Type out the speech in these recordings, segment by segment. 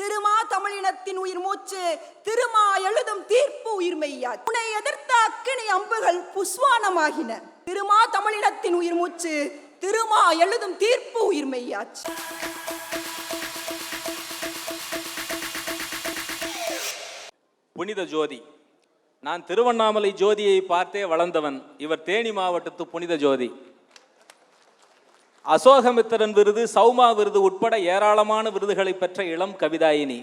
திருமா தமிழினத்தின் உயிர் மூச்சு, திருமா எழுதும் தீர்ப்பு உயிர்மெய்யாச்சு. உன்னை எதிர்த்த அக்கினி அம்புகள் புஸ்வானமாகின. திருமா தமிழினத்தின் உயிர் மூச்சு, திருமா எழுதும் தீர்ப்பு உயிர்மெய்யாச்சு. புனித ஜோதி. நான் திருவண்ணாமலை ஜோதியை பார்த்தே வளர்ந்தவன். இவர் தேனி மாவட்டத்து புனித ஜோதி. அசோகமித்திரன் விருது, சௌமா விருது உட்பட ஏராளமான விருதுகளை பெற்ற இளம் கவிதாயினி.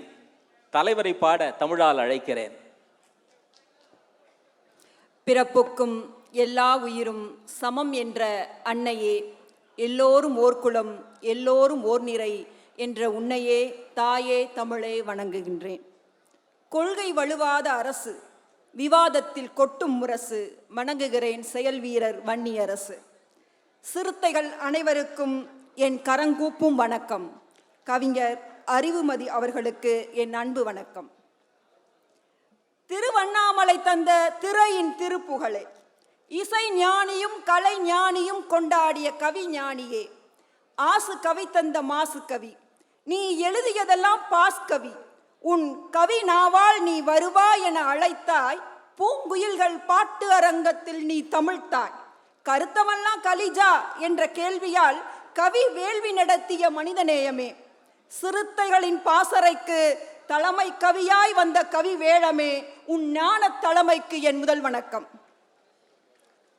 தலைவரை பாட தமிழால் அழைக்கிறேன். பிறப்புக்கும் எல்லா உயிரும் சமம் என்ற அன்னையே, எல்லோரும் ஓர்குலம் எல்லோரும் ஓர் நிறை என்ற உன்னையே தாயே தமிழே வணங்குகின்றேன். கொள்கை வலுவாத அரசு, விவாதத்தில் கொட்டும் முரசு, வணங்குகிறேன் செயல் வீரர் வன்னி அரசு. சிறுத்தைகள் அனைவருக்கும் என் கரங்கூப்பும் வணக்கம். கவிஞர் அறிவுமதி அவர்களுக்கு என் அன்பு வணக்கம். திருவண்ணாமலை தந்த திரையின் திருப்புகழே, இசை ஞானியும் கலை ஞானியும் கொண்டாடிய கவி ஞானியே, ஆசு கவி தந்த மாசு கவி, நீ எழுதியதெல்லாம் பாஸ் கவி, உன் கவி நாவால் நீ வருவாய் என அழைத்தாய். பூங்குயில்கள் பாட்டு அரங்கத்தில் நீ தமிழ்த்தாய். கருத்தமெல்லாம் கலிஜா என்ற கேள்வியால் கவி வேள்வி நடத்திய மனிதநேயமே, சிறுத்தைகளின் பாசறைக்கு தலைமை கவியாய் வந்த கவி வேளமே, உன் ஞான தலைமைக்கு என் முதல் வணக்கம்.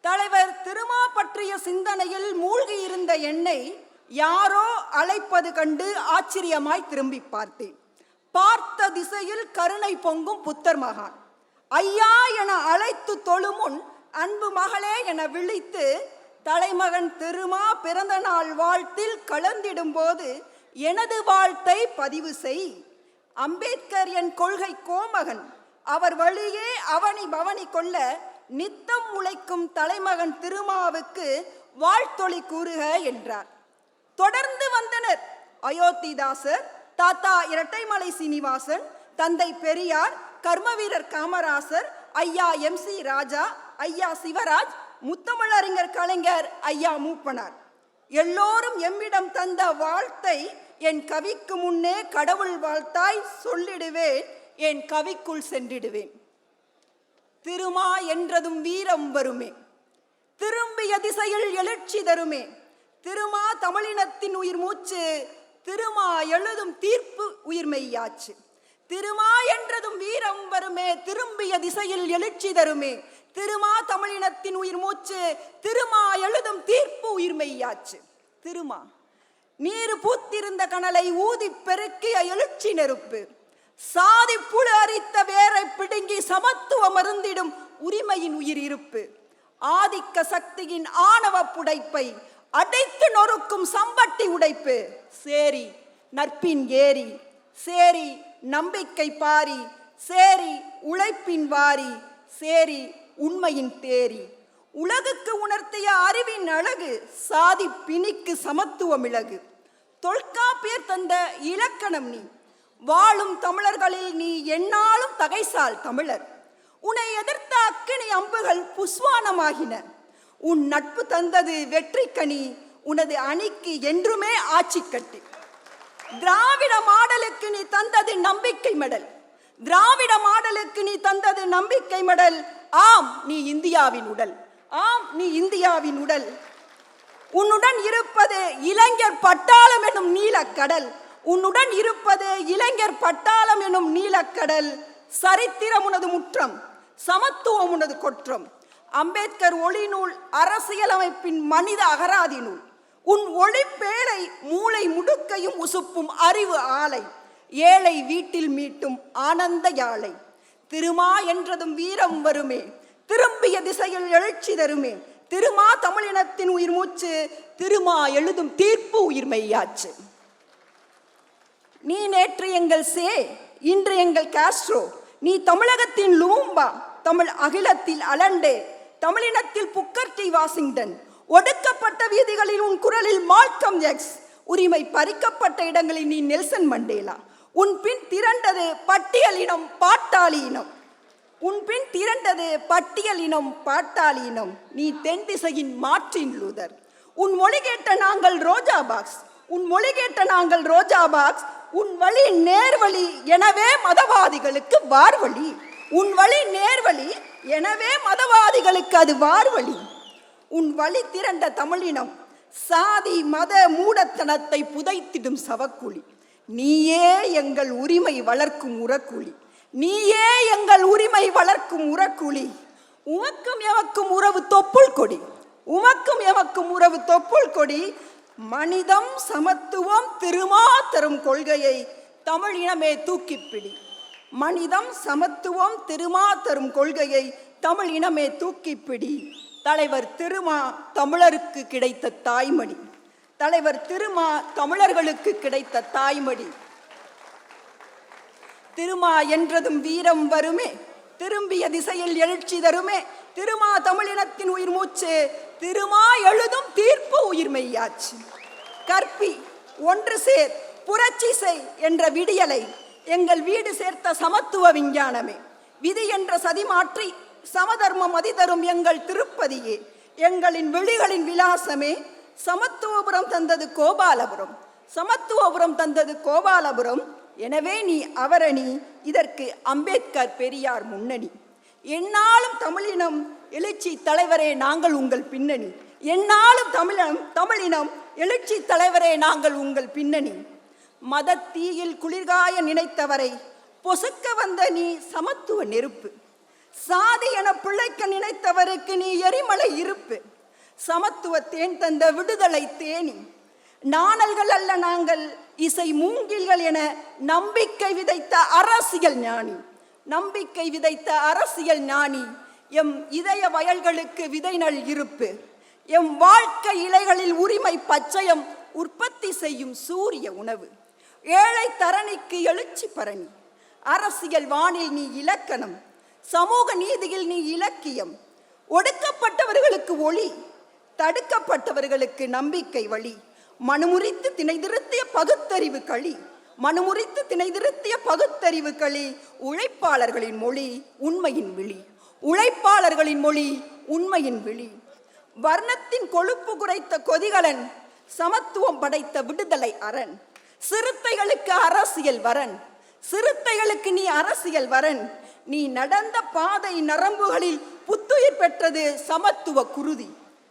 தலைவர் திருமா பற்றிய சிந்தனையில் மூழ்கி இருந்த என்னை யாரோ அழைப்பது கண்டு ஆச்சரியமாய் திரும்பி பார்த்தேன். பார்த்த திசையில் கருணை பொங்கும் புத்தர் மகான். ஐயா என அழைத்து தொழுமுன் அன்பு மகளே என விழித்து தலைமகன் திருமா பிறந்த நாள் வாழ்த்தில் கலந்திடும் போது எனது வாழ்த்தை பதிவு செய். அம்பேத்கர் என் கொள்கை கோமகன், அவர் வழியே அவனி பவனி கொள்ள நித்தம் உழைக்கும் தலைமகன் திருமாவுக்கு வாழ்த்தொழி கூறுக என்றார். தொடர்ந்து வந்தனர் அயோத்திதாசர், தாத்தா இரட்டைமலை சீனிவாசன், தந்தை பெரியார், கர்மவீரர் காமராசர், ஐயா MC ராஜா, ஐயா சிவராஜ், முத்தமிழறிஞர் கலைஞர், ஐயா மூப்பனார். எல்லோரும் எம்மிடம் தந்த வாழ்த்தை என் கவிக்கு முன்னே கடவுள் வாழ்த்தாய் சொல்லிடுவேன், என் கவிக்குள் சென்றிடுவேன். திருமா என்றதும் வீரம் வருமே, திரும்பிய திசையில் எழுச்சி தருமே, திருமா தமிழினத்தின் உயிர் மூச்சு, திருமா எழுதும் தீர்ப்பு உயிர்மெய்யாச்சு. திருமா என்றதும் வீரம் வருமே, திரும்பிய திசையில் எழுச்சி தருமே, திருமா தமிழினத்தின் உயிர் மூச்சு, திருமா எழுதும் தீர்ப்பு உயிர்மெய்யாச்சு. திருமா நீர் பூத்திருந்த கனலை ஊதி பெருக்கிய எழுச்சி நெருப்பு, சாதி புழு அரித்த வேரை பிடுங்கி சமத்துவம் அருந்திடும் உரிமையின் உயிர் இருப்பு, ஆதிக்க சக்தியின் ஆணவ புடைப்பை அடைத்து நொறுக்கும் சம்பட்டி உடைப்பு, சேரி நட்பின் ஏரி, சேரி நம்பிக்கை பாரி, சேரி உழைப்பின் வாரி, சேரி உண்மையின் தேரி, உலகுக்கு உணர்த்திய அறிவின் அழகு, சாதி பிணிக்கு சமத்துவம் இலகு, தொல்காப்பியர் தந்த இலக்கணம் நீ, வாழும் தமிழர்களில் நீ எந்நாளும் தகைசால் தமிழர். உன்னை எதிர்த்த அக்கினி அம்புகள் புஸ்வானமாகின. உன் நட்பு தந்தது வெற்றி கனி, உனது அணிக்கு என்றுமே ஆட்சி கட்டி. திராவிட மாடலுக்கு நீ தந்தது நம்பிக்கை மெடல், திராவிட மாடலுக்கு நீ தந்தது நம்பிக்கை மெடல். ஆம் நீ இந்தியாவின் உடல், ஆம் நீ இந்தியாவின் உடல். உன்னுடன் இருப்பது இளைஞர் பட்டாளம் எனும் நீலக்கடல், உன்னுடன் இருப்பது இளைஞர் பட்டாளம் எனும் நீலக்கடல். சரித்திரம் உனது முற்றம், சமத்துவம் உனது கொற்றம். அம்பேத்கர் ஒளிநூல் அரசியலமைப்பின் மனித அகராதி நூல். உன் ஒளிப்பேழை மூளை முடுக்கையும் உசுப்பும் அறிவு ஆலை, ஏழை வீட்டில் மீட்டும் ஆனந்த யாழை. திருமா என்றதும் வீரம் வருமே, திரும்பிய திசையில் எழுச்சி தருமே, திருமா தமிழினத்தின் உயிர் மூச்சு, திருமா எழுதும் தீர்ப்பு உயிர்மெய்யாச்சு. நீ நேற்று எங்கள் சே, இன்று எங்கள் காஸ்ட்ரோ, நீ தமிழகத்தின் லூம்பா, தமிழ் அகிலத்தில் அலண்டே, தமிழினத்தில் புக்கர் டி வாஷிங்டன், ஒடுக்கப்பட்ட வீதிகளில் உன் குரலில் மால்கம் எக்ஸ், உரிமை பறிக்கப்பட்ட இடங்களில் நீ நெல்சன் மண்டேலா. உன் பின் திரண்டது பட்டியலினம் பாட்டாளியினம், உன் பின் திரண்டது பட்டியலினம் பாட்டாளியினம். நீ தென் திசையின் மார்ட்டின் லூதர். உன் மொழி கேட்ட நாங்கள் ரோஜா பாக்ஸ், உன் மொழி கேட்ட நாங்கள் ரோஜா பாக்ஸ், உன் வழி நேர்வழி, எனவே மதவாதிகளுக்கு வார்வழி. உன் வழி நேர்வழி, எனவே மதவாதிகளுக்கு அது வார்வழி. உன் வழி திரண்ட தமிழினம் சாதி மத மூடத்தனத்தை புதைத்திடும் சவக்குழி. நீயே எங்கள் உரிமை வளர்க்கும் உரக்குழி. நீயே எங்கள் உரிமை வளர்க்கும் உரக்குழி. உமக்கும் எமக்கும் உறவு தொப்புள் கொடி. உமக்கும் எமக்கும் உறவு தொப்புள் கொடி. மனிதம் சமத்துவம் திருமா தரும் கொள்கையை தமிழ் இனமே தூக்கிப்பிடி. மனிதம் சமத்துவம் திருமா தரும் கொள்கையை தமிழ் இனமே தூக்கிப்பிடி. தலைவர் திருமா தமிழருக்கு கிடைத்த தாய்மடி. தலைவர் திருமா தமிழர்களுக்கு கிடைத்த தாய்மடி. திருமா என்றதும் வீரம் வருமே, திரும்பிய திசையில் எழுச்சி தருமே. திருமா தமிழினத்தின் உயிர் மூச்சு, திருமா எழுதும் தீர்ப்பு உயிர்மெய்யாச்சு. கற்பி ஒன்று சேர் புரட்சி செய் என்ற விடியலை எங்கள் வீடு சேர்த்த சமத்துவ விஞ்ஞானமே. விதி என்ற சதி மாற்றி சமதர்மம் அதிதரும் எங்கள் திருப்பதியே. எங்களின் விழிகளின் விலாசமே. சமத்துவபுரம் தந்தது கோபாலபுரம். சமத்துவபுரம் தந்தது கோபாலபுரம். எனவே நீ அவரணி, இதற்கு அம்பேத்கர் பெரியார் முன்னணி. என்னாலும் தமிழினம் எழுச்சி தலைவரே நாங்கள் உங்கள் பின்னணி. என்னாலும் தமிழினம் எழுச்சி தலைவரே நாங்கள் உங்கள் பின்னணி. மதத்தீயில் குளிர்காய நினைத்தவரை பொசுக்க வந்த நீ சமத்துவ நெருப்பு. சாதி என பிழைக்க நினைத்தவருக்கு நீ எரிமலை இருப்பு. சமத்துவ தேன் தந்த விடுதலை தேனி. நாணல்கள் அல்ல நாங்கள் இசை மூங்கில்கள் என நம்பிக்கை விதைத்த அரசியல் ஞானி. நம்பிக்கை விதைத்த அரசியல் ஞானி. எம் இதய வயல்களுக்கு விதை நல் இருப்பு. எம் வாழ்க்கை இலைகளில் உரிமை பச்சையம் உற்பத்தி செய்யும் சூரிய உணவு. ஏழை தரணிக்கு எழுச்சி பரணி. அரசியல் வானில் நீ இலக்கணம். சமூக நீதியில் நீ இலக்கியம். ஒடுக்கப்பட்டவர்களுக்கு ஒளி, தடுக்கப்பட்டவர்களுக்கு நம்பிக்கை வழி. மனுமுறித்து திணைதிருத்திய பகுத்தறிவு களி. மனுமுறித்து திணைதிருத்திய பகுத்தறிவு களி. உழைப்பாளர்களின் மொழி உண்மையின் விழி. உழைப்பாளர்களின் மொழி உண்மையின் விழி. வர்ணத்தின் கொழுப்பு குறைத்த கொதிகலன். சமத்துவம் படைத்த விடுதலை அரண். சிறுத்தைகளுக்கு அரசியல் வரன். சிறுத்தைகளுக்கு நீ அரசியல் வரன். நீ நடந்த பாதை நரம்புகளில் புத்துயிர் பெற்றது சமத்துவ குருதி.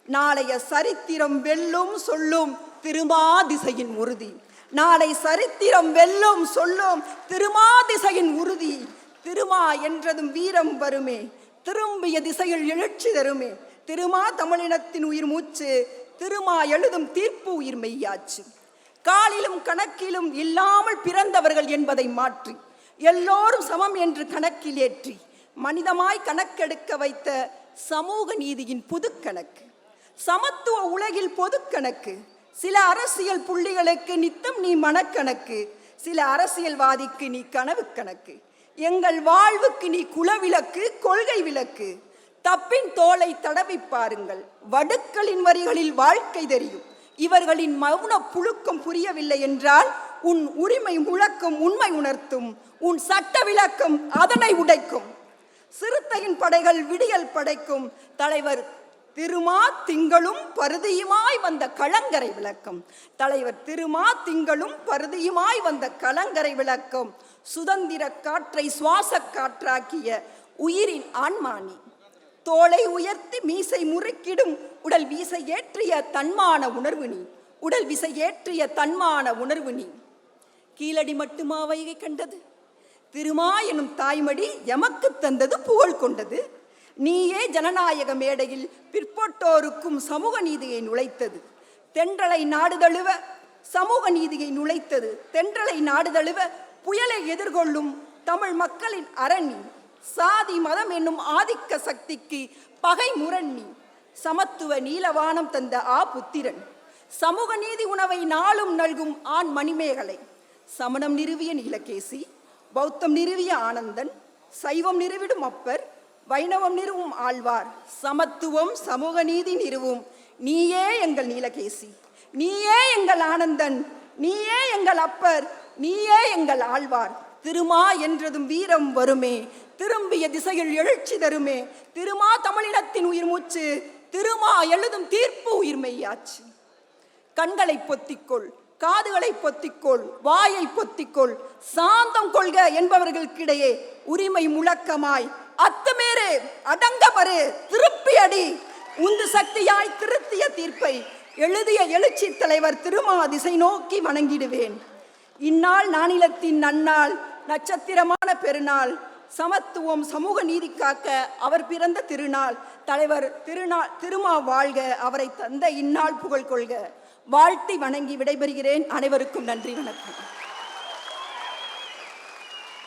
நாளைய சரித்திரம் வெல்லும் சொல்லும் திருமா திசையின் உறுதி. நாளை சரித்திரம் வெல்லும் சொல்லும் திருமா திசையின் உறுதி. திருமா என்றதும் வீரம் வருமே, திரும்பிய திசையில் எழுச்சி தருமே. திருமா தமிழினத்தின் உயிர் மூச்சு, திருமா எழுதும் தீர்ப்பு உயிர் மெய்யாச்சு. காலிலும் கணக்கிலும் இல்லாமல் பிறந்தவர்கள் என்பதை மாற்றி எல்லோரும் சமம் என்று கணக்கில் ஏற்றி மனிதமாய் கணக்கெடுக்க வைத்த சமூக நீதியின் புதுக்கணக்கு. சமத்துவ உலகில் பொதுக்கணக்கு. சில அரசியல் புள்ளிகளுக்கு நித்தம் நீ மனக்கணக்கு. சில அரசியல்வாதிக்கு நீ கனவு கணக்கு. எங்கள் வாழ்வுக்கு நீ குலவிளக்கு, கொள்கை விளக்கு. தப்பின் தோலை தடவி பாருங்கள், வடுக்களின் வரிகளில் வாழ்க்கை தெரியும். இவர்களின் மௌன புழுக்கம் புரியவில்லை என்றால் உன் உரிமை முழக்கம் உண்மை உணர்த்தும். உன் சட்ட விளக்கம் அதனை உடைக்கும். சிறுத்தையின் படைகள் விடியல் படைக்கும். தலைவர் திருமா திங்களும் பருதியுமாய் வந்த கலங்கரை விளக்கம். தலைவர் திருமா திங்களும் பருதியுமாய் வந்த கலங்கரை விளக்கம். சுதந்திர காற்றை சுவாச காற்றாக்கிய உயிரின் ஆன்மானி. தோளை உயர்த்தி மீசை முறுக்கிடும் உடல் வீசை ஏற்றிய தன்மான உணர்வு நீ. உடல் விசை ஏற்றிய தன்மான உணர்வு நீ. கீழடி மட்டுமா வைகை கண்டது? திருமா எனும் தாய்மடி எமக்கு தந்தது புகழ் கொண்டது. நீயே ஜனநாயக மேடையில் பிற்பட்டோருக்கும் சமூக நீதியை நுழைத்தது. தென்றலை நாடு தழுவ சமூக நீதியை நுழைத்தது. தென்றலை நாடு தழுவ புயலை எதிர்கொள்ளும் தமிழ் மக்களின் அரணி. சாதி மதம் என்னும் ஆதிக்க சக்திக்கு பகை முரணி. சமத்துவ நீலவானம் தந்த புத்திரன். சமூக நீதி உணவை நாளும் நல்கும் ஆண் மணிமேகலை. சமணம் நிறுவிய நீலகேசி, பௌத்தம் நிறுவிய ஆனந்தன், சைவம் நிறுவிடும் அப்பர், வைணவம் நிறுவும் ஆழ்வார். சமத்துவம் சமூக நீதி நிறுவும் நீயே எங்கள் நீலகேசி. நீயே எங்கள் ஆனந்தன். நீயே எங்கள் அப்பர். நீயே எங்கள் ஆழ்வார். திருமா என்றதும் வீரம் வருமே, திரும்பிய திசையில் எழுச்சி தருமே. திருமா தமிழினத்தின் உயிர் மூச்சு, திருமா எழுதும் தீர்ப்பு உயிர் மெய்யாச்சு. கண்களை பொத்திக்கொள், காதுகளை பொத்திக்கொள், வாயை பொத்திக்கொள், சாந்தம் கொள்க என்பவர்களுக்கிடையே உரிமை முழக்கமாய் அத்துமீறு, அடங்கமறு, திருப்பி அடி, உந்து சக்தியாய் திருத்திய தீர்ப்பை எழுதிய எழுச்சி தலைவர் திருமா திசை நோக்கி வணங்கிடுவேன். இந்நாள் நானிலத்தின் நன்னாள், நட்சத்திரமான பெருநாள், சமத்துவம் சமூக நீதி காக்க அவர் பிறந்த திருநாள். தலைவர் திருமா வாழ்க, அவரை தந்த இந்நாள் புகழ் கொள்க. வாழ்த்தி வணங்கி விடைபெறுகிறேன். அனைவருக்கும் நன்றி, வணக்கம்.